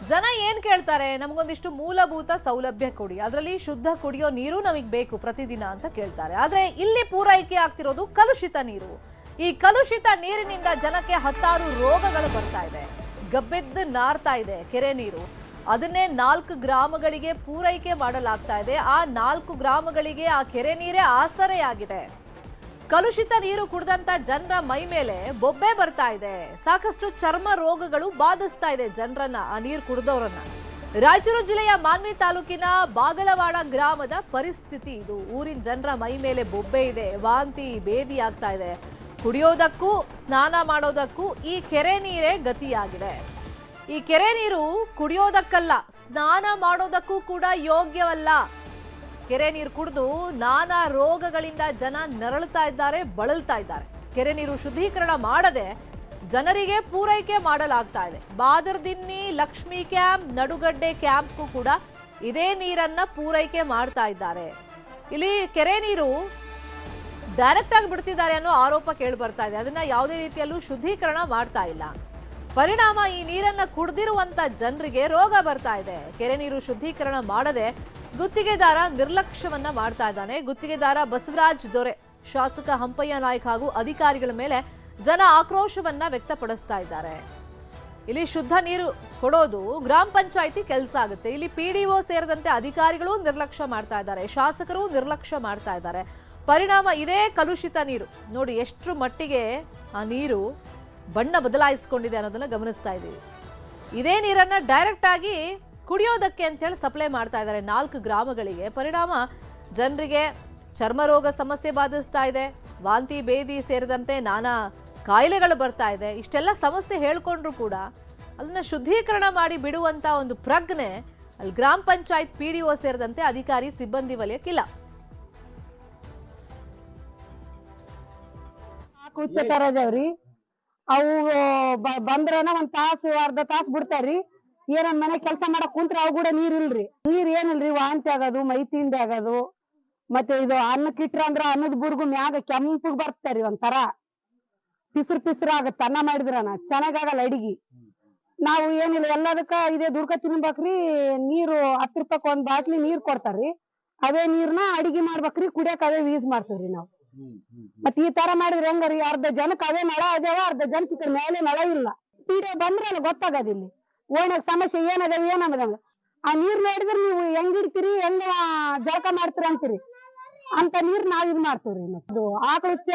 ಜನ ಏನ್ ಕೇಳ್ತಾರೆ, ನಮಗೊಂದಿಷ್ಟು ಮೂಲಭೂತ ಸೌಲಭ್ಯ ಕೊಡಿ, ಅದರಲ್ಲಿ ಶುದ್ಧ ಕುಡಿಯೋ ನೀರು ನಮಗೆ ಬೇಕು ಪ್ರತಿದಿನ ಅಂತ ಕೇಳ್ತಾರೆ. ಆದ್ರೆ ಇಲ್ಲಿ ಪೂರೈಕೆ ಆಗ್ತಿರೋದು ಕಲುಷಿತ ನೀರು. ಈ ಕಲುಷಿತ ನೀರಿನಿಂದ ಜನಕ್ಕೆ ಹತ್ತಾರು ರೋಗಗಳು ಬರ್ತಾ ಇದೆ. ಗಬ್ಬೆದ್ದು ನಾರ್ತಾ ಇದೆ ಕೆರೆ ನೀರು. ಅದನ್ನೇ 4 ಗ್ರಾಮಗಳಿಗೆ ಪೂರೈಕೆ ಮಾಡಲಾಗ್ತಾ ಇದೆ. ಆ 4 ಗ್ರಾಮಗಳಿಗೆ ಆ ಕೆರೆ ನೀರೇ ಆಸರೆಯಾಗಿದೆ. ಕಲುಷಿತ ನೀರು ಕುಡಿದಂತ ಜನರ ಮೈ ಮೇಲೆ ಬೊಬ್ಬೆ ಬರ್ತಾ ಇದೆ. ಸಾಕಷ್ಟು ಚರ್ಮ ರೋಗಗಳು ಬಾಧಿಸ್ತಾ ಇದೆ ಜನರನ್ನ, ಆ ನೀರು ಕುಡಿದವರನ್ನ. ರಾಯಚೂರು ಜಿಲ್ಲೆಯ ಮಾನ್ವಿ ತಾಲೂಕಿನ ಬಾಗಲವಾಡ ಗ್ರಾಮದ ಪರಿಸ್ಥಿತಿ ಇದು. ಊರಿನ ಜನರ ಮೈ ಮೇಲೆ ಬೊಬ್ಬೆ ಇದೆ, ವಾಂತಿ ಬೇದಿ ಆಗ್ತಾ ಇದೆ. ಕುಡಿಯೋದಕ್ಕೂ ಸ್ನಾನ ಮಾಡೋದಕ್ಕೂ ಈ ಕೆರೆ ನೀರೇ ಗತಿಯಾಗಿದೆ. ಈ ಕೆರೆ ನೀರು ಕುಡಿಯೋದಕ್ಕಲ್ಲ, ಸ್ನಾನ ಮಾಡೋದಕ್ಕೂ ಕೂಡ ಯೋಗ್ಯವಲ್ಲ. ಕೆರೆ ನೀರು ಕುಡಿದು ನಾನಾ ರೋಗಗಳಿಂದ ಜನ ನರಳುತ್ತಾ ಇದ್ದಾರೆ, ಬಳಲ್ತಾ ಇದ್ದಾರೆ. ಕೆರೆ ನೀರು ಶುದ್ಧೀಕರಣ ಮಾಡದೆ ಜನರಿಗೆ ಪೂರೈಕೆ ಮಾಡಲಾಗ್ತಾ ಇದೆ. ಬಾದರ್ದಿನ್ನಿ, ಲಕ್ಷ್ಮಿ ಕ್ಯಾಂಪ್, ನಡುಗಡ್ಡೆ ಕ್ಯಾಂಪ್ಗೂ ಕೂಡ ಇದೇ ನೀರನ್ನ ಪೂರೈಕೆ ಮಾಡ್ತಾ ಇದ್ದಾರೆ. ಇಲ್ಲಿ ಕೆರೆ ನೀರು ಡೈರೆಕ್ಟ್ ಆಗಿ ಬಿಡ್ತಿದ್ದಾರೆ ಅನ್ನೋ ಆರೋಪ ಕೇಳಿ ಬರ್ತಾ ಇದೆ. ಅದನ್ನ ಯಾವುದೇ ರೀತಿಯಲ್ಲೂ ಶುದ್ಧೀಕರಣ ಮಾಡ್ತಾ ಇಲ್ಲ. ಪರಿಣಾಮ ಈ ನೀರನ್ನ ಕುಡಿದಿರುವಂತ ಜನರಿಗೆ ರೋಗ ಬರ್ತಾ ಇದೆ. ಕೆರೆ ನೀರು ಶುದ್ಧೀಕರಣ ಮಾಡದೆ ಗುತ್ತಿಗೆದಾರ ನಿರ್ಲಕ್ಷ್ಯವನ್ನ ಮಾಡ್ತಾ ಇದ್ದಾನೆ. ಗುತ್ತಿಗೆದಾರ ಬಸವರಾಜ್ ದೊರೆ, ಶಾಸಕ ಹಂಪಯ್ಯ ನಾಯ್ಕ ಹಾಗೂ ಅಧಿಕಾರಿಗಳ ಮೇಲೆ ಜನ ಆಕ್ರೋಶವನ್ನ ವ್ಯಕ್ತಪಡಿಸ್ತಾ ಇದ್ದಾರೆ. ಇಲ್ಲಿ ಶುದ್ಧ ನೀರು ಕೊಡೋದು ಗ್ರಾಮ ಪಂಚಾಯಿತಿ ಕೆಲಸ ಆಗುತ್ತೆ. ಇಲ್ಲಿ PDO ಸೇರಿದಂತೆ ಅಧಿಕಾರಿಗಳು ನಿರ್ಲಕ್ಷ್ಯ ಮಾಡ್ತಾ ಇದ್ದಾರೆ, ಶಾಸಕರು ನಿರ್ಲಕ್ಷ್ಯ ಮಾಡ್ತಾ ಇದ್ದಾರೆ. ಪರಿಣಾಮ ಇದೇ ಕಲುಷಿತ ನೀರು. ನೋಡಿ ಎಷ್ಟು ಮಟ್ಟಿಗೆ ಆ ನೀರು ಬಣ್ಣ ಬದಲಾಯಿಸಿಕೊಂಡಿದೆ ಅನ್ನೋದನ್ನ ಗಮನಿಸ್ತಾ ಇದ್ದೀವಿ. ಇದೇ ನೀರನ್ನ ಡೈರೆಕ್ಟ್ ಆಗಿ ಕುಡಿಯೋದಕ್ಕೆ ಅಂತೇಳಿ ಸಪ್ಲೈ ಮಾಡ್ತಾ ಇದ್ದಾರೆ 4 ಗ್ರಾಮಗಳಿಗೆ. ಪರಿಣಾಮ ಜನರಿಗೆ ಚರ್ಮ ರೋಗ ಸಮಸ್ಯೆ ಬಾಧಿಸ್ತಾ ಇದೆ, ವಾಂತಿ ಬೇದಿ ಸೇರಿದಂತೆ ನಾನಾ ಕಾಯಿಲೆಗಳು ಬರ್ತಾ ಇದೆ. ಇಷ್ಟೆಲ್ಲ ಸಮಸ್ಯೆ ಹೇಳ್ಕೊಂಡ್ರು ಕೂಡ ಅದನ್ನ ಶುದ್ಧೀಕರಣ ಮಾಡಿ ಬಿಡುವಂತ ಒಂದು ಪ್ರಜ್ಞೆ ಅಲ್ಲಿ ಗ್ರಾಮ ಪಂಚಾಯತ್ PDO ಸೇರಿದಂತೆ ಅಧಿಕಾರಿ ಸಿಬ್ಬಂದಿ ವಲಯಕ್ಕಿಲ್ಲ. ಕುಚ್ಚತಾರದೇವ್ರಿ ಅವು ಬಂದ್ರನ ಒಂದ್ ತಾಸು ಅರ್ಧ ತಾಸು ಬಿಡ್ತಾರ್ರಿ. ಏನೊಂದ್ ಮನೆ ಕೆಲಸ ಮಾಡಕ್ ಕುಂತ್ರ ಅವು ಕೂಡ ನೀರ್ ಇಲ್ರಿ. ನೀರ್ ಏನಿಲ್ರಿ, ವಾಂತಿ ಆಗೋದು, ಮೈ ತಿಂಡಿ ಆಗೋದು. ಮತ್ತೆ ಇದು ಅನ್ನಕ್ಕಿಟ್ರ ಅಂದ್ರ ಅನ್ನದ ಬುರ್ಗು ಮ್ಯಾಗ ಕೆಂಪಗ್ ಬರ್ತಾರಿ, ಒಂಥರ ಪಿಸ್ರ್ ಆಗತ್ತ. ಅನ್ನ ಮಾಡಿದ್ರನ ಚೆನ್ನಾಗಲ್ಲ ಅಡಿಗೆ. ನಾವು ಏನಿಲ್ಲ ಎಲ್ಲದಕ್ಕ ಇದೇ ದುಡ್ಕ ತಿನ್ಬೇಕ್ರಿ. ನೀರು 10 ರೂಪಾಯಿ ಒಂದ್ ಬಾಟ್ಲಿ ನೀರ್ ಕೊಡ್ತಾರ್ರಿ. ಅವೇ ನೀರ್ನ ಅಡಿಗೆ ಮಾಡ್ಬೇಕ್ರಿ, ಕುಡಿಯಕ್ ಅವೇ ಯೂಸ್ ಮಾಡ್ತೇವ್ರಿ ನಾವು. ಮತ್ ಈ ತರ ಮಾಡಿದ್ರೆ ಹೆಂಗರಿ? ಅರ್ಧ ಜನಕ್ ಅವೇ ನಳ ಅದೇವ, ಅರ್ಧ ಜನಕ್ಕೆ ಮೇಲೆ ನಳ ಇಲ್ಲ. PDO ಬಂದ್ರಲ್ಲ ಗೊತ್ತಾಗದಿಲ್ಲಿ ಓಣಗ್ ಸಮಸ್ಯೆ ಏನದಾವ ಏನದ. ಆ ನೀರ್ ನೋಡಿದ್ರೆ ನೀವು ಹೆಂಗ್ ಇಡ್ತೀರಿ, ಹೆಂಗ ಜಳಕ ಮಾಡ್ತೀರಿ ಅಂತೀರಿ. ಅಂತ ನೀರ್ ನಾವ್ ಇದ್ ಮಾಡ್ತೇವ್ರಿ. ಅದು ಆಕಳುಚ್ಚ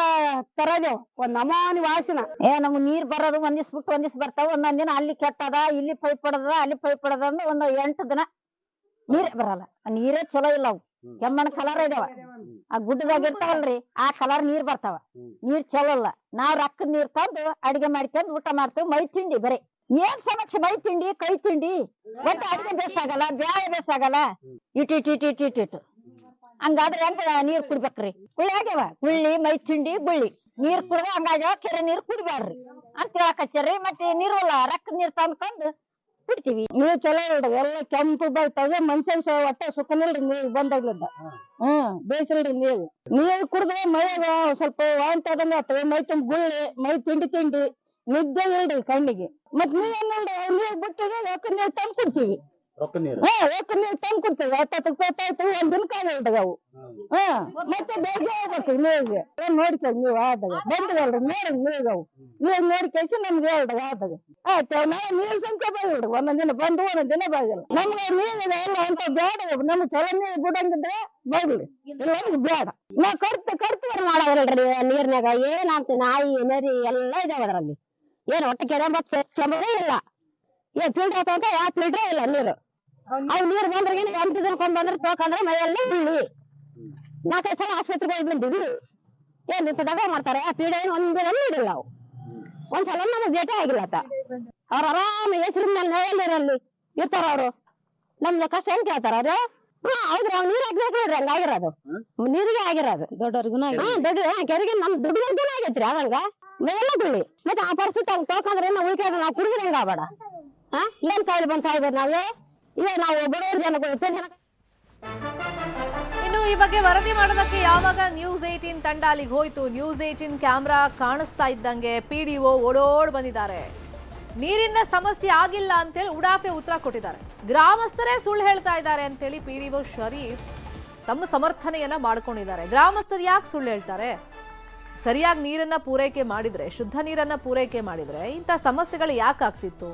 ತರದೇವ್ ಒಂದ್ ನಮಾನಿ ವಾಸನ. ನಮ್ಗ್ ನೀರ್ ಬರೋದು ಒಂದ್ ದಿವ್ಸ ಬಿಟ್ಟು ಒಂದ್ ದಿವ್ಸ ಬರ್ತಾವ. ಒಂದೊಂದ್ ದಿನ ಅಲ್ಲಿ ಕೆಟ್ಟದ, ಇಲ್ಲಿ ಪೈಪ್ ಹೊಡದ, ಅಲ್ಲಿ ಪೈಪ್ ಹೊಡದ ಅಂದ್ರೆ ಒಂದ್ 8 ದಿನ ನೀರೇ ಬರಲ್ಲ. ನೀರೇ ಚಲೋ ಇಲ್ಲ. ಅವು ಕೆಮ್ಮಣ್ಣ ಕಲರ್ ಇದಾವ. ಆ ಗುಡ್ಡದಾಗ ಇರ್ತಾವಲ್ರಿ, ಆ ಕಲರ್ ನೀರ್ ಬರ್ತಾವ. ನೀರ್ ಚಲೋ ಇಲ್ಲ. ನಾವ್ ರೊಕ್ಕದ ನೀರ್ ತಂದು ಅಡಿಗೆ ಮಾಡ್ಕೊಂಡ್ ಊಟ ಮಾಡ್ತೇವ್. ಮೈ ತಿಂಡಿ ಬರೀ ಏನ್ ಸಮಕ್ಷ, ಮೈ ತಿಂಡಿ, ಕೈ ತಿಂಡಿ, ಒಟ್ಟು ಅಡಿಗೆ ಬೇಸಾಗಲ್ಲ, ಬ್ಯಾಳೆ ಬೇಸಾಗಲ್ಲ. ಇಟ್ಟಿಟ್ಟು ಹಂಗಾದ್ರೆ ಹೆಂಗ ನೀರ್ ಕುಡ್ಬೇಕ್ರಿ? ಕುಳ್ಳಿ ಆಗ್ಯಾವ, ಕುಳ್ಳಿ, ಮೈ ತಿಂಡಿ, ಗುಳ್ಳಿ. ನೀರ್ ಕುಡ್ದ ಹಂಗಾಗ್ಯಾವ. ಕೆರೆ ನೀರ್ ಕುಡಿಬ್ಯಾಡ್ರಿ ಅಂತ ಹೇಳಕಚ್ಚರಿ. ಮತ್ತೆ ನೀರಲ್ಲ, ರೊಕ್ಕದ ನೀರ್ ತಂದ್ಕೊಂಡ್ ಕುಡ್ತೀವಿ. ನೀರ್ ಚಲೋ ಇಲ್ರಿ, ಎಲ್ಲ ಕೆಂಪು ಬರ್ತದೆ. ಮನುಷ್ಯನ್ ಒಟ್ಟ ಸುಖನಿಲ್ರಿ ನೀರ್ ಬಂದಾಗ್ಲಿದ್ದ. ಬೇಯಿಸಿಲ್ರಿ ನೀರ್ ಕುಡ್ದು ಮೈಯಾಗ ಸ್ವಲ್ಪ ವಾಂತಿ ಆದಂಗ ಆಗ್ತವೆ. ಮೈ ತುಂಬ ಗುಳ್ಳಿ, ಮೈ ತಿಂಡಿ, ನಿದ್ದೆ ಇಲ್ರಿ ಕಣ್ಣಿಗೆ. ಮತ್ ನೀವೇನಿಲ್ರಿ, ನೀರ್ ಬಿಟ್ಟಿಗೆ ಒಕ್ಕ ನೀರ್ ತಂದ್ ಕೊಡ್ತೀವಿ. ಒಕ್ಕ ನೀರ್ ತಂದ್ ಕೊಡ್ತೀವಿ. 10 ರೂಪಾಯಿ ಆಯ್ತು, ಒಂದ್ ದಿನಕ್ಕಾಗಲ್ರಿ ಅವು. ಮತ್ತೆ ಬೇಗ ಹೋಗ್ಬೇಕು ನೀರಿಗೆ. ನೋಡ್ಕೊ ನೀವು ಆದಾಗ ಬಂದ್ರಲ್ರಿ, ನೋಡ್ರಿ ನೀರ್ಗವು. ನೀರ್ ನೋಡಿ ಕಳ್ಸಿ ನಮ್ಗೆ ಹೇಳ್ರಿ ಆದಾಗ ಆಯ್ತು. ನಾವು ನೀರ್ ಸಂಖ್ಯೆ ಬಂದಿಲ್ರಿ. ಒಂದೊಂದ್ ದಿನ ಬಂದು ಒಂದೊಂದ್ ದಿನ ಬಂದಿಲ್ಲ. ನಮ್ಗೆ ನೀರಿದೆ ಎಲ್ಲ ಅಂತ ಬೇಡ. ನಮ್ಗೆ ಚಲೋ ನೀರ್ ಬಿಡಂಗಿದ್ರೆ ಬರ್ಲಿ, ನಮ್ಗೆ ಬೇಡ. ನಾವ್ ಖರ್ಚು ಮಾಡವಲ್ರಿ ನೀರ್ನಾಗ. ಏನಾಗ್ತದೆ, ನಾಯಿ ನರಿ ಎಲ್ಲ ಇದಾವ ಅದ್ರಲ್ಲಿ. ಏನ್ ಒಟ್ಟ ಕೆರೆ ಸ್ವಚ್ಛಮೇ ಇಲ್ಲ. ಏನ್ ಫಿಲ್ಟರ್ ಆತ, ಯಾವ ಫಿಲ್ಟರ್ ಇಲ್ಲ ನೀರು. ಅವ್ ನೀರ್ ಬಂದ್ರೆ 8 ದಿನಕ್ಕೊಂದ್ ಬಂದ್ರೆ ತೋಕಂದ್ರೆ ಮೈಯೆಲ್ಲ ಬೀಳಿ. 4-5 ಸಲ ಆಸ್ಪತ್ರೆಗೆ ಹೋಗಿ ಬಂದಿವಿ. ಏನ್ ದಗ ಮಾಡ್ತಾರೆ. ಆ PDO ಒಂದಿನ ನೀಡಿಲ್ಲ. ಅವು ಒಂದ್ಸಲ ನಮಗ್ ಭೇಟಿ ಆಗಿಲ್ಲ. ಅವ್ರ ಆರಾಮ ಹೆಸರಿನ ಮೇಲೆ ನೆರಳಿರಲ್ಲಿ ಇರ್ತಾರ. ಅವ್ರು ನಮ್ದು ಕಷ್ಟ ಹೆಂಗ್ ಕೇಳ್ತಾರ ಅವ್ರು? ಹೌದ್ರಿ, ಅವ್ರು ನೀರ್ ಹಾಕ್ಬೇಕು ಹಂಗ ಆಗಿರೋದು. ನೀರಿಗೆ ಆಗಿರೋದು ದೊಡ್ಡವ್ರಿಗೂ ದೊಡ್ಡ ಕೆರೆಗೆ ನಮ್ ದುಡ್ಡು ಆಗೈತ್ರಿ. ಅದಂಗ ಮೇಲೆಲ್ಲ ಬೀಳಿ. ಮತ್ತೆ ಆ ಪರಿಸ್ಥಿತಿ ಹಂಗ ತೋಕಂದ್ರೆ ಉಳ್ಕೊಂಡ್ರೆ ನಾವು ಕುಡಿದ್ರೆ ಹೆಂಗ ಆಗ್ಬೇಡ? ಏನ್ ಕಾಯಿಲೆ ಬಂದ್ ಸಾಯ್ಬೋದು ನಾವೇ? ಇದೇ ನಾವು ಬಡವರು ಜನಗಳು. ಇನ್ನು ಈ ಬಗ್ಗೆ ವರದಿ ಮಾಡೋದಕ್ಕೆ ಯಾವಾಗ ನ್ಯೂಸ್ 18 ತಂಡ ಅಲ್ಲಿಗೆ ಹೋಯ್ತು, ನ್ಯೂಸ್ 18 ಕ್ಯಾಮ್ರಾ ಕಾಣಿಸ್ತಾ ಇದ್ದಂಗೆ PDO ಓಡೋಡ್ ಬಂದಿದ್ದಾರೆ. ನೀರಿನ ಸಮಸ್ಯೆ ಆಗಿಲ್ಲ ಅಂತೇಳಿ ಉಡಾಫೆ ಉತ್ತರ ಕೊಟ್ಟಿದ್ದಾರೆ. ಗ್ರಾಮಸ್ಥರೇ ಸುಳ್ಳು ಹೇಳ್ತಾ ಇದ್ದಾರೆ ಅಂತೇಳಿ PDO ಶರೀಫ್ ತಮ್ಮ ಸಮರ್ಥನೆಯನ್ನ ಮಾಡ್ಕೊಂಡಿದ್ದಾರೆ. ಗ್ರಾಮಸ್ಥರು ಯಾಕೆ ಸುಳ್ಳು ಹೇಳ್ತಾರೆ? ಸರಿಯಾಗಿ ನೀರನ್ನ ಪೂರೈಕೆ ಮಾಡಿದ್ರೆ, ಶುದ್ಧ ನೀರನ್ನ ಪೂರೈಕೆ ಮಾಡಿದ್ರೆ ಇಂಥ ಸಮಸ್ಯೆಗಳು ಯಾಕೆ ಆಗ್ತಿತ್ತು?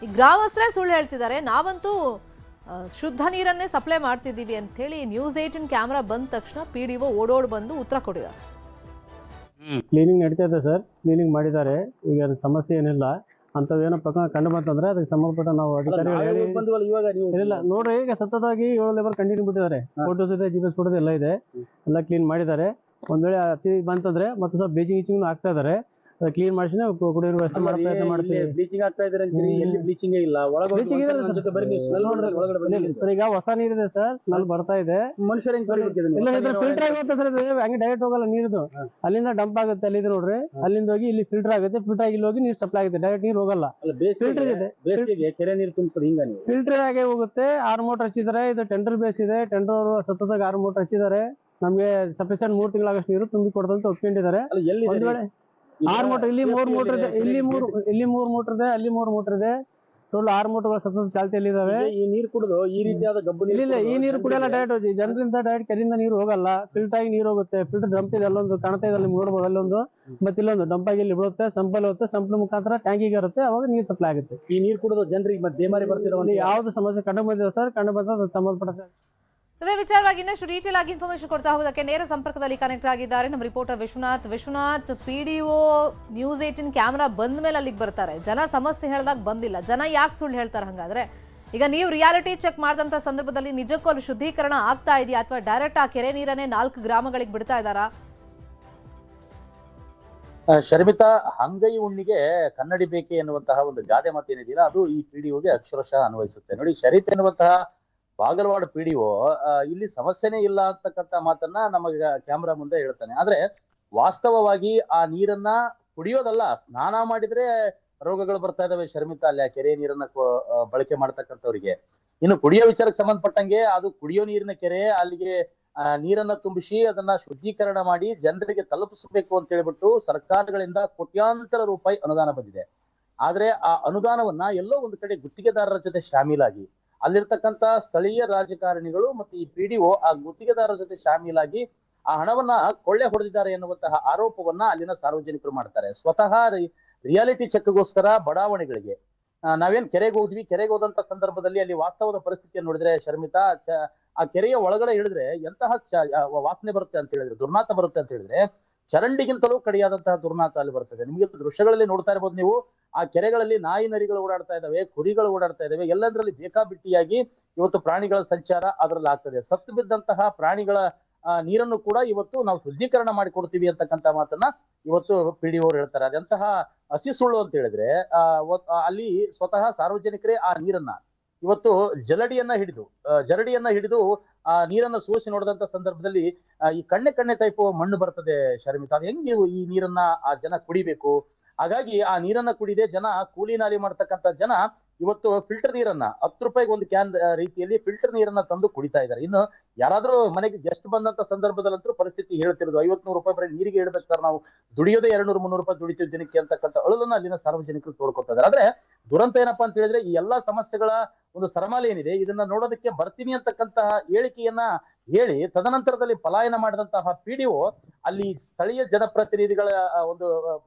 ಈ ಗ್ರಾಮಸ್ಥರೇ ಸುಳ್ಳು ಹೇಳ್ತಿದ್ದಾರೆ. ನಾವಂತೂ ಶುದ್ಧ ನೀರನ್ನೇ ಸಪ್ಲೈ ಮಾಡ್ತಿದ್ದೀವಿ ಅಂತ ಹೇಳಿ News18 ಕ್ಯಾಮ್ರಾ ಬಂದ ತಕ್ಷಣ PDO ಓಡೋಡ್ ಬಂದು ಉತ್ತರ ಕೊಟ್ಟಿದ್ದಾರೆ. ಕ್ಲೀನಿಂಗ್ ನಡೀತಾ ಇದೆ ಸರ್, ಕ್ಲೀನಿಂಗ್ ಮಾಡಿದ್ದಾರೆ. ಈಗ ಸಮಸ್ಯೆ ಏನಿಲ್ಲ. ಅಂಥವೇನೋ ಪ್ರಕರಣ ಕಂಡು ಬಂತಂದ್ರೆ ಅದಕ್ಕೆ ಸಂಬಂಧಪಟ್ಟ ನಾವು ಅಧಿಕಾರಿಗಳು ಹೇಳಿ ಇಲ್ಲ ನೋಡ್ರಿ, ಈಗ ಸತತವಾಗಿ 7 ಲೇಬರ್ ಕಂಟಿನ್ಯೂ ಬಿಟ್ಟಿದ್ದಾರೆ. ಫೋಟೋಸ್ ಇದೆ, GPS ಫೋಟೋಸ್ ಎಲ್ಲ ಇದೆ, ಎಲ್ಲ ಕ್ಲೀನ್ ಮಾಡಿದ್ದಾರೆ. ಒಂದ್ ವೇಳೆ ಅತಿ ಬಂತಂದ್ರೆ ಮತ್ತೆ ಸ್ವಲ್ಪ ಬ್ಲೀಚಿಂಗ್ ಆಗ್ತಾ ಇದಾರೆ. ಕ್ಲೀನ್ ಮಾಡಿಸಿ ಕುಡಿಯೋ ವ್ಯವಸ್ಥೆ ಮಾಡೋ ಪ್ರಯತ್ನ ಮಾಡ್ತೀವಿ. ಬ್ಲೀಚಿಂಗ್ ಆಗ್ತಾ ಇದ್ರೆ ಎಲ್ಲಿ ಬ್ಲೀಚಿಂಗ್ ಇಲ್ಲ, ಸರ್ ಈಗ ಹೊಸ ನೀರಿದೆ ಸರ್, ಸ್ಮೆಲ್ ಬರ್ತಾ ಇದೆ. ಮನುಷ್ಯರ ಫಿಲ್ಟರ್ ಆಗುತ್ತೆ ಸರ್, ಇದು ಹಂಗೆ ಡೈರೆಕ್ಟ್ ಹೋಗಲ್ಲ ನೀರಿದು. ಅಲ್ಲಿಂದ ಡಂಪ್ ಆಗುತ್ತೆ, ಅಲ್ಲಿದೆ ನೋಡ್ರಿ, ಅಲ್ಲಿಂದ ಹೋಗಿ ಇಲ್ಲಿ ಫಿಲ್ಟರ್ ಆಗುತ್ತೆ. ಫಿಲ್ಟರ್ ಆಗಿ ಇಲ್ಲಿ ಹೋಗಿ ನೀರು ಸಪ್ಲೈ ಆಗುತ್ತೆ, ಡೈರೆಕ್ಟ್ ನೀರು ಹೋಗಲ್ಲ. ಫಿಲ್ಟರ್ ಇದೆ, ಬೇಸಿಗೆ ಕೆರೆ ನೀರು ತುಂಬಿಸೋದು ಹಿಂಗ ನೀವು ಫಿಲ್ಟರ್ ಆಗಿ ಹೋಗುತ್ತೆ. 6 ಮೋಟರ್ ಹಚ್ಚಿದ್ದಾರೆ. ಇದು ಟೆಂಡರ್ ಬೇಸ್ ಇದೆ. ಟೆಂಡರ್ ಅವರು ಸತತವಾಗಿ 6 ಮೋಟರ್ ಹಚ್ಚಿದ್ದಾರೆ. ನಮ್ಗೆ ಸಫಿಷಿಯಂಟ್ 3 ತಿಂಗಳಾಗಷ್ಟು ನೀರು ತುಂಬಿ ಕೊಡದಂತ ಒಪ್ಕೊಂಡಿದ್ದಾರೆ. ಒಂದ್ ವೇಳೆ 6 ಮೋಟರ್, ಇಲ್ಲಿ 3 ಮೋಟರ್ ಇದೆ, ಇಲ್ಲಿ 3 ಮೋಟರ್ ಇದೆ, ಅಲ್ಲಿ 3 ಮೋಟರ್ ಇದೆ. ಟೋಟಲ್ 6 ಮೋಟರ್ಗಳು ಸತತ ಚಾಲ್ತಿಯಲ್ಲಿ ಇದಾವೆ. ಈ ನೀರು ಕುಡಿದು ಈ ರೀತಿಯಾದ ಗಬ್ಬು ಇಲ್ಲ, ಈ ನೀರು ಕುಡಿಯಲ್ಲ. ಡೈರೆಕ್ಟ್ ಜನರಿಂದ ಡೈರೆಕ್ಟ್ ಕೆರೆಯಿಂದ ನೀರು ಹೋಗಲ್ಲ, ಫಿಲ್ಟರ್ ಆಗಿ ನೀರು ಹೋಗುತ್ತೆ. ಫಿಲ್ಟರ್ ಡಂಪ್ ಇದೆ, ಅಲ್ಲೊಂದು ಕಾಣ್ತಾ ಇದೆ, ಅಲ್ಲಿ ನೋಡ್ಬೋದು. ಅಲ್ಲೊಂದು ಮತ್ತೆ ಇಲ್ಲೊಂದು ಡಂಪ್ ಆಗಿ ಇಲ್ಲಿ ಬಿಡುತ್ತೆ, ಸಂಪಲ್ ಹೋಗುತ್ತೆ. ಸಂಪಲ್ ಮುಖಾಂತರ ಟ್ಯಾಂಕಿಗೆ ಇರುತ್ತೆ, ಅವಾಗ ನೀರು ಸಪ್ಲೈ ಆಗುತ್ತೆ. ಈ ನೀರು ಕುಡಿದು ಜನರಿಗೆ ಮತ್ತೆ ಬೇಮಾರಿ ಬರ್ತಿರೋ ಯಾವ್ದು ಸಮಸ್ಯೆ ಕಂಡು ಬಂದಿದೆ ಸರ್, ಕಂಡು ಬಂದ ಸಂಬಂಧಪಟ್ಟ ಇದೇ ವಿಚಾರವಾಗಿ ಇನ್ನಷ್ಟು ಡೀಟೇಲ್ ಆಗಿ ಇನ್ಫಾರ್ಮೇಶನ್ ಕೊಡ್ತಾ ಹೋಗೋದಕ್ಕೆ ನೇರ ಸಂಪರ್ಕದಲ್ಲಿ ಕನೆಕ್ಟ್ ಆಗಿದ್ದಾರೆ ನಮ್ಮ reporter Vishwanath. PDO News18 camera ಬಂದ ಮೇಲೆ ಅಲ್ಲಿಗೆ ಬರ್ತಾರೆ. ಜನ ಸಮಸ್ಯೆ ಹೇಳಿದಾಗ ಬಂದಿಲ್ಲ. ಜನ ಯಾಕೆ ಸುಳ್ಳು ಹೇಳ್ತಾರೆ ಹಂಗಾದ್ರೆ? ಈಗ ನೀವು ರಿಯಾಲಿಟಿ ಚೆಕ್ ಮಾಡಿದಂತ ಸಂದರ್ಭದಲ್ಲಿ ನಿಜಕ್ಕೂ ಅಲ್ಲಿ ಶುದ್ಧೀಕರಣ ಆಗ್ತಾ ಇದೆಯಾ, ಅಥವಾ ಡೈರೆಕ್ಟ್ ಆ ಕೆರೆ ನೀರನ್ನೇ 4 ಗ್ರಾಮಗಳಿಗೆ ಬಿಡ್ತಾ ಇದ್ದಾರಾ? ಶರ್ಮಿತಾ, ಹಂಗೈ ಉಣ್ಣಿಗೆ ಕನ್ನಡಿ ಬೇಕೆ ಎನ್ನುವಂತಹ ಒಂದು ಗಾದೆ ಮಾತೇನಿದೆಯಲ್ಲ, ಅದು ಈ PDOಗೆ ಅಕ್ಷರಶಃ ಅನ್ವಯಿಸುತ್ತೆ. ನೋಡಿ, ಶರೀಫ್ ಎನ್ನುವಂತಹ ಬಾಗಲವಾಡ PDO ಇಲ್ಲಿ ಸಮಸ್ಯೆನೇ ಇಲ್ಲ ಅಂತಕ್ಕಂಥ ಮಾತನ್ನ ನಮಗೆ ಕ್ಯಾಮ್ರಾ ಮುಂದೆ ಹೇಳ್ತಾನೆ. ಆದ್ರೆ ವಾಸ್ತವವಾಗಿ ಆ ನೀರನ್ನ ಕುಡಿಯೋದಲ್ಲ, ಸ್ನಾನ ಮಾಡಿದ್ರೆ ರೋಗಗಳು ಬರ್ತಾ ಇದಾವೆ ಶರ್ಮಿತಾ. ಅಲ್ಲಿ ಆ ಕೆರೆ ನೀರನ್ನ ಬಳಕೆ ಮಾಡ್ತಕ್ಕಂಥವ್ರಿಗೆ. ಇನ್ನು ಕುಡಿಯೋ ವಿಚಾರಕ್ಕೆ ಸಂಬಂಧಪಟ್ಟಂಗೆ ಅದು ಕುಡಿಯೋ ನೀರಿನ ಕೆರೆ, ಅಲ್ಲಿಗೆ ನೀರನ್ನ ತುಂಬಿಸಿ ಅದನ್ನ ಶುದ್ಧೀಕರಣ ಮಾಡಿ ಜನರಿಗೆ ತಲುಪಿಸಬೇಕು ಅಂತ ಹೇಳ್ಬಿಟ್ಟು ಸರ್ಕಾರಗಳಿಂದ ಕೋಟ್ಯಾಂತರ ರೂಪಾಯಿ ಅನುದಾನ ಬಂದಿದೆ. ಆದ್ರೆ ಆ ಅನುದಾನವನ್ನ ಎಲ್ಲೋ ಒಂದು ಕಡೆ ಗುತ್ತಿಗೆದಾರರ ಜೊತೆ ಶಾಮೀಲಾಗಿ ಅಲ್ಲಿರ್ತಕ್ಕಂಥ ಸ್ಥಳೀಯ ರಾಜಕಾರಣಿಗಳು ಮತ್ತು ಈ PDO ಆ ಗುತ್ತಿಗೆದಾರರ ಜೊತೆ ಶಾಮೀಲಾಗಿ ಆ ಹಣವನ್ನ ಕೊಳ್ಳೆ ಹೊಡೆದಿದ್ದಾರೆ ಎನ್ನುವಂತಹ ಆರೋಪವನ್ನ ಅಲ್ಲಿನ ಸಾರ್ವಜನಿಕರು ಮಾಡ್ತಾರೆ. ಸ್ವತಃ ರಿಯಾಲಿಟಿ ಚೆಕ್ಗೋಸ್ಕರ ಬಡಾವಣೆಗಳಿಗೆ ನಾವೇನ್ ಕೆರೆಗೆ ಹೋದ್ವಿ, ಕೆರೆಗೆ ಹೋದಂತ ಸಂದರ್ಭದಲ್ಲಿ ಅಲ್ಲಿ ವಾಸ್ತವದ ಪರಿಸ್ಥಿತಿಯನ್ನು ನೋಡಿದ್ರೆ ಶರ್ಮಿತಾ, ಆ ಕೆರೆಯ ಒಳಗಡೆ ಇಳಿದ್ರೆ ಎಂತಹ ವಾಸನೆ ಬರುತ್ತೆ ಅಂತ ಹೇಳಿದ್ರೆ, ದುರ್ನಾತ ಬರುತ್ತೆ ಅಂತ ಹೇಳಿದ್ರೆ, ಚರಂಡಿಗಿಂತಲೂ ಕಡಿಯಾದಂತಹ ದುರ್ನಾತ ಅಲ್ಲಿ ಬರ್ತದೆ. ನಿಮಗೆ ದೃಶ್ಯಗಳಲ್ಲಿ ನೋಡ್ತಾ ಇರ್ಬೋದು ನೀವು. ಆ ಕೆರೆಗಳಲ್ಲಿ ನಾಯಿ ನರಿಗಳು ಓಡಾಡ್ತಾ ಇದಾವೆ, ಕುರಿಗಳು ಓಡಾಡ್ತಾ ಇದಾವೆ. ಎಲ್ಲದರಲ್ಲಿ ಬೇಕಾಬಿಟ್ಟಿಯಾಗಿ ಇವತ್ತು ಪ್ರಾಣಿಗಳ ಸಂಚಾರ ಅದರಲ್ಲಿ ಆಗ್ತದೆ. ಸತ್ತು ಬಿದ್ದಂತಹ ಪ್ರಾಣಿಗಳ ನೀರನ್ನು ಕೂಡ ಇವತ್ತು ನಾವು ಶುದ್ಧೀಕರಣ ಮಾಡಿಕೊಡ್ತೀವಿ ಅಂತಕ್ಕಂಥ ಮಾತನ್ನ ಇವತ್ತು PDO ಅವರು ಹೇಳ್ತಾರೆ. ಅದೆಂತಹ ಹಸಿ ಸುಳ್ಳು ಅಂತ ಹೇಳಿದ್ರೆ, ಅಲ್ಲಿ ಸ್ವತಃ ಸಾರ್ವಜನಿಕರೇ ಆ ನೀರನ್ನ ಇವತ್ತು ಜರಡಿಯನ್ನ ಹಿಡಿದು ಆ ನೀರನ್ನ ಸೋಸಿ ನೋಡಿದಂತ ಸಂದರ್ಭದಲ್ಲಿ ಈ ಕಣ್ಣೆ ಟೈಪ್ ಮಣ್ಣು ಬರ್ತದೆ ಶರ್ಮಿತಾ. ಅದು ಹೆಂಗೆ ಈ ನೀರನ್ನ ಆ ಜನ ಕುಡಿಬೇಕು? ಹಾಗಾಗಿ ಆ ನೀರನ್ನ ಕುಡಿದೆ ಜನ ಕೂಲಿ ನಾಲಿ ಮಾಡ್ತಕ್ಕಂಥ ಜನ ಇವತ್ತು ಫಿಲ್ಟರ್ ನೀರನ್ನ 10 ರೂಪಾಯಿಗೆ ಒಂದು ಕ್ಯಾನ್ ರೀತಿಯಲ್ಲಿ ಫಿಲ್ಟರ್ ನೀರನ್ನ ತಂದು ಕುಡಿತಾ ಇದ್ದಾರೆ. ಇನ್ನು ಯಾರಾದ್ರೂ ಮನೆಗೆ ಗೆಸ್ಟ್ ಬಂದಂತ ಸಂದರ್ಭದಲ್ಲಂತೂ ಪರಿಸ್ಥಿತಿ ಹೇಳ್ತಿರೋದು 50-100 ರೂಪಾಯಿ ಬರೀ ನೀರಿಗೆ ಇಡ್ಬೇಕು ಸರ್, ನಾವು ದುಡಿಯೋದೇ 200-300 ರೂಪಾಯಿ ದುಡಿತೀವಿ ದಿನಕ್ಕೆ ಅಂತಕ್ಕಂಥ ಅಳಲನ್ನ ಅಲ್ಲಿನ ಸಾರ್ವಜನಿಕರು ತೋಡ್ಕೊತಾ ಇದ್ದಾರೆ. ಆದ್ರೆ ದುರಂತ ಏನಪ್ಪಾ ಅಂತ ಹೇಳಿದ್ರೆ, ಈ ಎಲ್ಲಾ ಸಮಸ್ಯೆಗಳ ಒಂದು ಸರಮಾಲೆ ಏನಿದೆ, ಇದನ್ನ ನೋಡೋದಕ್ಕೆ ಬರ್ತೀನಿ ಅಂತಕ್ಕಂತಹ ಹೇಳಿಕೆಯನ್ನ ಹೇಳಿ ತದನಂತರದಲ್ಲಿ ಪಲಾಯನ ಮಾಡಿದಂತಹ PDO ಅಲ್ಲಿ ಸ್ಥಳೀಯ ಜನಪ್ರತಿನಿಧಿಗಳ ಒಂದು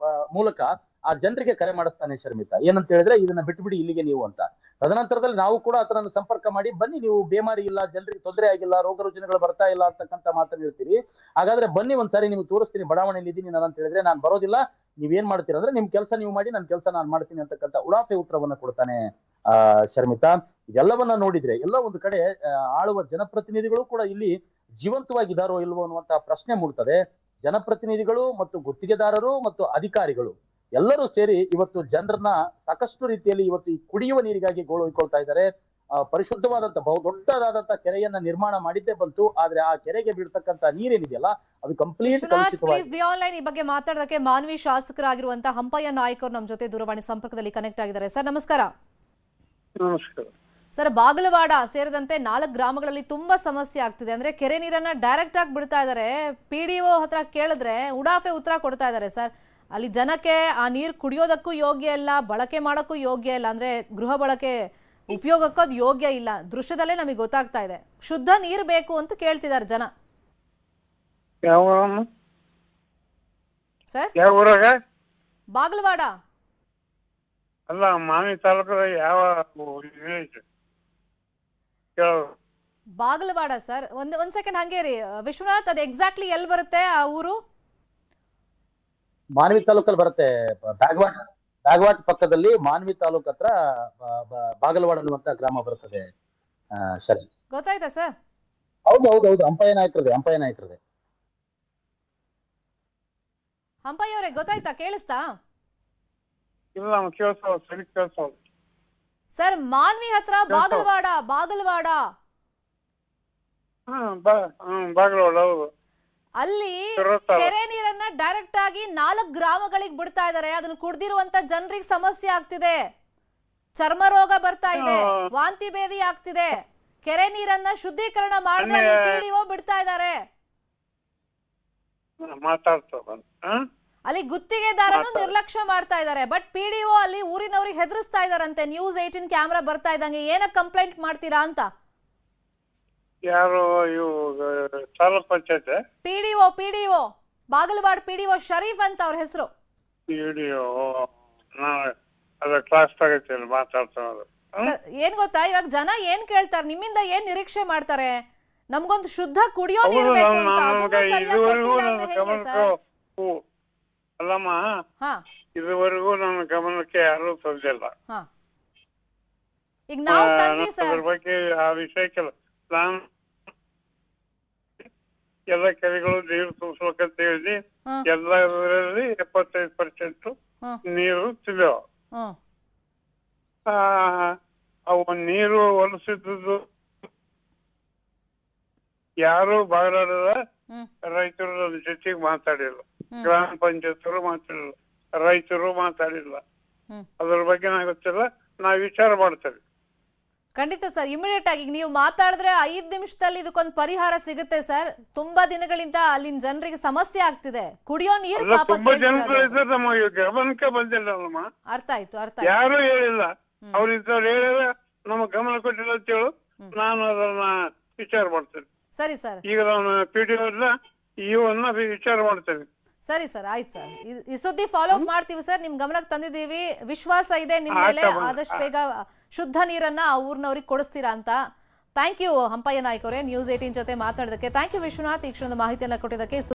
ಮೂಲಕ ಆ ಜನರಿಗೆ ಕರೆ ಮಾಡಿಸ್ತಾನೆ ಶರ್ಮಿತಾ. ಏನಂತ ಹೇಳಿದ್ರೆ, ಇದನ್ನ ಬಿಟ್ಬಿಡಿ ಇಲ್ಲಿಗೆ ನೀವು ಅಂತ. ತದನಂತರದಲ್ಲಿ ನಾವು ಕೂಡ ಆತನನ್ನು ಸಂಪರ್ಕ ಮಾಡಿ, ಬನ್ನಿ ನೀವು ಬೇಮಾರಿ ಇಲ್ಲ, ಜನರಿಗೆ ತೊಂದರೆ ಆಗಿಲ್ಲ, ರೋಗ ರುಜಿನಗಳು ಬರ್ತಾ ಇಲ್ಲ ಅಂತಕ್ಕಂಥ ಮಾತನ್ನು ಹೇಳ್ತೀರಿ. ಹಾಗಾದ್ರೆ ಬನ್ನಿ ಒಂದ್ಸಾರಿ ನೀವು ತೋರಿಸ್ತೀನಿ, ಬಡಾವಣೆಯಲ್ಲಿ ಇದ್ದೀನಿ ನಾನು ಅಂತ ಹೇಳಿದ್ರೆ, ನಾನು ಬರೋದಿಲ್ಲ, ನೀವೇನ್ ಮಾಡ್ತೀರ ಅಂದ್ರೆ ನಿಮ್ ಕೆಲಸ ನೀವು ಮಾಡಿ, ನನ್ನ ಕೆಲಸ ನಾನು ಮಾಡ್ತೀನಿ ಅಂತಕ್ಕಂಥ ಉಡಾಫೆ ಉತ್ತರವನ್ನ ಕೊಡ್ತಾನೆ ಶರ್ಮಿತಾ. ಇದೆಲ್ಲವನ್ನ ನೋಡಿದ್ರೆ ಎಲ್ಲ ಒಂದು ಕಡೆ ಆಳುವ ಜನಪ್ರತಿನಿಧಿಗಳು ಕೂಡ ಇಲ್ಲಿ ಜೀವಂತವಾಗಿದ್ದಾರೋ ಇಲ್ವೋ ಅನ್ನುವಂತಹ ಪ್ರಶ್ನೆ ಮೂಡ್ತದೆ. ಜನಪ್ರತಿನಿಧಿಗಳು ಮತ್ತು ಗುತ್ತಿಗೆದಾರರು ಮತ್ತು ಅಧಿಕಾರಿಗಳು ಎಲ್ಲರೂ ಸೇರಿ ಇವತ್ತು ಜನರನ್ನ ಸಾಕಷ್ಟು ರೀತಿಯಲ್ಲಿ ಇವತ್ತು ಈ ಕುಡಿಯುವ ನೀರಿಗಾಗಿ ಗೋಳು ಹೊಯ್ಕೊಳ್ತಾ ಇದ್ದಾರೆ. ಪರಿಶುದ್ಧವಾದಂತ ಬಹುದೊಡ್ಡದಾದಂತ ಕೆರೆಯನ್ನ ನಿರ್ಮಾಣ ಮಾಡಿದ್ದೇ ಬಂತು, ಆದ್ರೆ ಆ ಕೆರೆಗೆ ಬೀಳ್ತಕ್ಕಂತ ನೀರೇನಿದೆಯಲ್ಲ ಅದು ಕಂಪ್ಲೀಟ್ ಆನ್ಲೈನ್. ಈ ಬಗ್ಗೆ ಮಾತಾಡೋದಕ್ಕೆ ಮಾನ್ವಿ ಶಾಸಕರಾಗಿರುವಂತಹ ಹಂಪಯ್ಯ ನಾಯ್ಕ ಅವರು ನಮ್ಮ ಜೊತೆ ದೂರವಾಣಿ ಸಂಪರ್ಕದಲ್ಲಿ ಕನೆಕ್ಟ್ ಆಗಿದ್ದಾರೆ. ಸರ್ ನಮಸ್ಕಾರ. ನಮಸ್ಕಾರ ಸರ್, ಬಾಗಲವಾಡ ಸೇರಿದಂತೆ 4 ಗ್ರಾಮಗಳಲ್ಲಿ ತುಂಬಾ ಸಮಸ್ಯೆ ಆಗ್ತಿದೆ. ಅಂದ್ರೆ ಕೆರೆ ನೀರನ್ನ ಡೈರೆಕ್ಟ್ ಆಗಿ ಬಿಡ್ತಾ ಇದ್ದಾರೆ. PDO ಹತ್ರ ಕೇಳಿದ್ರೆ ಉಡಾಫೆ ಉತ್ತರ ಕೊಡ್ತಾ ಇದ್ದಾರೆ. ಸರ್, ಅಲ್ಲಿ ಜನಕ್ಕೆ ಆ ನೀರು ಕುಡಿಯೋದಕ್ಕೂ ಯೋಗ್ಯ ಇಲ್ಲ, ಬಳಕೆ ಮಾಡೋಕ್ಕೂ ಯೋಗ್ಯ ಇಲ್ಲ, ಅಂದ್ರೆ ಗೃಹ ಬಳಕೆ ಉಪಯೋಗಕ್ಕೂ ಅದು ಯೋಗ್ಯ ಇಲ್ಲ. ದೃಶ್ಯದಲ್ಲೇ ನಮಗೆ ಗೊತ್ತಾಗ್ತಾ ಇದೆ. ಶುದ್ಧ ನೀರು ಬೇಕು ಅಂತ ಕೇಳ್ತಿದ್ದಾರೆ ಜನ. ಯಾವ ಸರ್, ಯಾವ ಊರಾಗ? ಬಾಗಲವಾಡ. ಅಲ್ಲ, ಮಾನ್ವಿ ತಾಲೂಕು ಯಾವ ವಿಲೇಜ್? ಬಾಗಲವಾಡ ಸರ್. ಒಂದ್ ಸೆಕೆಂಡ್ ಹಂಗೆ ರೀ ವಿಶ್ವನಾಥ್, ಅದು ಎಕ್ಸಾಕ್ಟ್ಲಿ ಎಲ್ಲಿ ಬರುತ್ತೆ ಆ ಊರು? ಮಾನ್ವಿ ತಾಲೂಕಲ್ಲಿ ಬರುತ್ತೆ. ಬ್ಯಾಗವಾಟ್ ಪಕ್ಕದಲ್ಲಿ ಮಾನ್ವಿ ತಾಲೂಕ್ ಹತ್ರ ಬಾಗಲವಾಡ ಅನ್ನುವಂತ ಗ್ರಾಮ ಬರುತ್ತದೆ. ಶರಿ, ಗೊತ್ತಾಯ್ತಾ ಸರ್? ಹೌದು ಹೌದು ಹೌದು, ಅಂಪಯ್ಯ ನಾಯಕರದೆ. ಹಂಪಯ್ಯ ಅವರೇ, ಗೊತ್ತಾಯ್ತಾ? ಕೇಳಿಸ್ತಾ? ಇಲ್ಲ, ಕೇಳ್ತಾವ, ಸರಿ ಕೇಳ್ತಾವ. ಸರ್, ಮಾನ್ವಿ ಹತ್ರ ಬಾಗಲವಾಡ ಬಾಗಲವಾಡ, ಹೌದು. ಅಲ್ಲಿ ಕೆರೆ ನೀರನ್ನ ಡೈರೆಕ್ಟ್ ಆಗಿ 4 ಗ್ರಾಮಗಳಿಗೆ ಬಿಡ್ತಾ ಇದಾರೆ. ಅದನ್ನ ಕುಡ್ದಿರುವಂತ ಜನರಿಗೆ ಸಮಸ್ಯೆ ಆಗ್ತಿದೆ, ಚರ್ಮ ರೋಗ ಬರ್ತಾ ಇದೆ, ವಾಂತಿ ಭೇದಿ ಆಗ್ತಿದೆ. ಕೆರೆ ನೀರನ್ನ ಶುದ್ಧೀಕರಣ ಮಾಡದೆ ಪಿಡಿಒ ಬಿಡ್ತಾ ಇದಾರೆ. ಅಲ್ಲಿ ಗುತ್ತಿಗೆದಾರನು ನಿರ್ಲಕ್ಷ್ಯ ಮಾಡ್ತಾ ಇದಾರೆ. ಬಟ್ ಪಿಡಿಒ ಅಲ್ಲಿ ಊರಿನವ್ರಿಗೆ ಹೆದರಿಸ್ತಾ ಇದಾರಂತೆ. ನ್ಯೂಸ್ 18 ಕ್ಯಾಮ್ರಾ ಬರ್ತಾ ಇದ್ದಂಗೆ ಏನಕ್ಕೆ ಕಂಪ್ಲೇಂಟ್ ಮಾಡ್ತೀರಾ ಅಂತ. ಯಾರು ಇವು ತಾಲೂಕ್ ಪಂಚಾಯತ್ ಪಿಡಿಒ ಬಾಗಲವಾಡ ಪಿಡಿಒ ಶರೀಫ್ ಅಂತ ಅವ್ರ ಹೆಸರು. ಪಿಡಿಒ ಅದ ಕ್ಲಾಸ್ ತಗೋತೀನಿ, ಮಾತಾಡ್ತಾರ. ಏನ್ ಗೊತ್ತಾ, ಇವಾಗ ಜನ ಏನ್ ಕೇಳ್ತಾರೆ, ನಿಮ್ಮಿಂದ ಏನ್ ನಿರೀಕ್ಷೆ ಮಾಡ್ತಾರೆ? ನಮ್ಗೊಂದು ಶುದ್ಧ ಕುಡಿಯೋ ನೀರು ಬೇಕು ಅಂತ. ಅಲ್ಲಮ್ಮ, ಇದುವರೆಗೂ ನನ್ನ ಗಮನಕ್ಕೆ ಯಾರು ತಂದಿಲ್ಲ. ಈಗ ನಾವು ತಂದ್ವಿ ಸರ್. ಅದ್ರ ಬಗ್ಗೆ ಆ ವಿಷಯಕ್ಕೆ ನಾನು ಎಲ್ಲ ಕೆರೆಗಳು ನೀರು ತುಂಬಿಸ್ಬೇಕಂತ ಹೇಳಿ ಎಲ್ಲರಲ್ಲಿ 75% ನೀರು ತುಂಬ್ಯಾವ. ಅವು ನೀರು ಹೊಲಸಿದ್ದು ಯಾರು ಬಾಗಲವಾಡದ ರೈತರು ನನ್ನ ಜೊತೆಗೆ ಮಾತಾಡಿಲ್ಲ, ಗ್ರಾಮ ಪಂಚಾಯತ್ ಮಾತಾಡಿಲ್ಲ, ರೈತರು ಮಾತಾಡಿಲ್ಲ. ಅದ್ರ ಬಗ್ಗೆ ನನಗೆ ಗೊತ್ತಿಲ್ಲ, ನಾವು ವಿಚಾರ ಮಾಡ್ತೇವೆ. ಖಂಡಿತ ಸರ್, ಇಮಿಡಿಯೇಟ್ ಆಗಿ ನೀವು ಮಾತಾಡಿದ್ರೆ 5 ನಿಮಿಷದಲ್ಲಿ ಇದಕ್ಕೊಂದು ಪರಿಹಾರ ಸಿಗುತ್ತೆ ಸರ್. ತುಂಬಾ ದಿನಗಳಿಂದ ಅಲ್ಲಿನ ಜನರಿಗೆ ಸಮಸ್ಯೆ ಆಗ್ತಿದೆ, ಕುಡಿಯೋ ನೀರು ಪಾಪ ತುಂಬಾ ಜನಗಳಿದ್ರೆ ನಮ್ಮ ಗಮನಕ್ಕೆ ಬಂದಿಲ್ಲಮ್ಮ. ಅರ್ಥ ಆಯ್ತು. ಯಾರು ಹೇಳಿಲ್ಲ, ಅವ್ರಿದ್ದವ್ರು ಹೇಳಿಲ್ಲ, ನಮ್ಮ ಗಮನ ಕೊಟ್ಟಿಲ್ಲ ಅಂತ ಹೇಳು. ನಾನು ಅದನ್ನ ವಿಚಾರ ಮಾಡ್ತೇನೆ. ಸರಿ ಸರ್, ಈಗ ನಾನು ಪಿಡಿಒ ಇವನ್ನ ವಿಚಾರ ಮಾಡ್ತೇನೆ. ಸರಿ ಸರ್, ಆಯ್ತು ಸರ್. ಈ ಸುದ್ದಿ ಫಾಲೋ ಅಪ್ ಮಾಡ್ತೀವಿ ಸರ್, ನಿಮ್ ಗಮನಕ್ಕೆ ತಂದಿದ್ದೀವಿ. ವಿಶ್ವಾಸ ಇದೆ ನಿಮ್ ಮೇಲೆ, ಆದಷ್ಟು ಬೇಗ ಶುದ್ಧ ನೀರನ್ನ ಆ ಊರಿನವ್ರಿಗೆ ಕೊಡಿಸ್ತೀರಾ ಅಂತ. ಥ್ಯಾಂಕ್ ಯು ಹಂಪಯ್ಯ ನಾಯ್ಕ ಅವರೇ, ನ್ಯೂಸ್ 18 ಜೊತೆ ಮಾತನಾಡೋದಕ್ಕೆ. ಥ್ಯಾಂಕ್ ಯು ವಿಶ್ವನಾಥ್, ಈ ಕ್ಷಣದ ಮಾಹಿತಿಯನ್ನ ಕೊಟ್ಟಿದ್ದಕ್ಕೆ.